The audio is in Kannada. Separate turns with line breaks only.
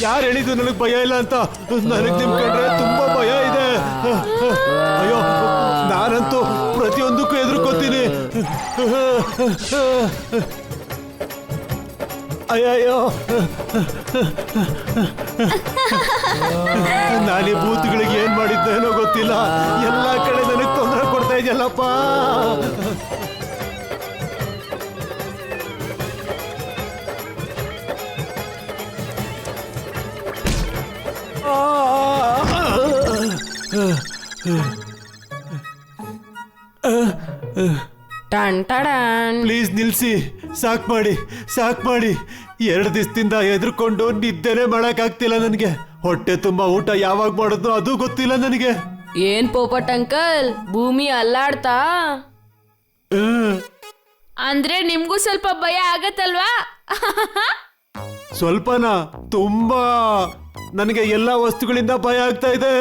ಯಾರು ಹೇಳಿದ್ದು ನನಗೆ ಭಯ ಇಲ್ಲ ಅಂತ? ನನಗೆ ನಿಮ್ ಕಂಡ್ರೆ ತುಂಬಾ ಭಯ ಇದೆ. ಅಯ್ಯೋ, ನಾನಂತೂ ಪ್ರತಿಯೊಂದಕ್ಕೂ ಎದುರ್ಕೋತೀನಿ. ಅಯ್ಯಯ್ಯೋ, ನಾನೀ ಭೂತಗಳಿಗೆ ಏನ್ ಮಾಡಿದ್ದೇನೋ ಗೊತ್ತಿಲ್ಲ. ಎಲ್ಲಾ ಕಡೆ ನನಗೆ ತೊಂದರೆ ಕೊಡ್ತಾ ಇದೆಯಲ್ಲಪ್ಪ. ಪ್ಲೀಸ್ ನಿಲ್ಸಿ, ಸಾಕ್ ಮಾಡಿ. 2 ದಿವಸದಿಂದ ಎದ್ರುಕೊಂಡು ನಿದ್ದೆನೆ ಮಾಡಕ್ಕಾಗ್ತಿಲ್ಲ ನನಗೆ. ಹೊಟ್ಟೆ ತುಂಬಾ ಊಟ ಯಾವಾಗ ಮಾಡೋದು ಅದು ಗೊತ್ತಿಲ್ಲ ನನಗೆ.
ಏನ್ ಪೋಪಟ್ ಅಂಕಲ್, ಭೂಮಿ ಅಲ್ಲಾಡ್ತಾ? ಅಂದ್ರೆ ನಿಮ್ಗೂ ಸ್ವಲ್ಪ ಭಯ ಆಗತ್ತಲ್ವಾ?
ಸ್ವಲ್ಪನಾ? ತುಂಬಾ. ನನಗೆ ಎಲ್ಲಾ ವಸ್ತುಗಳಿಂದ ಭಯ ಆಗ್ತಾ ಇದೆ.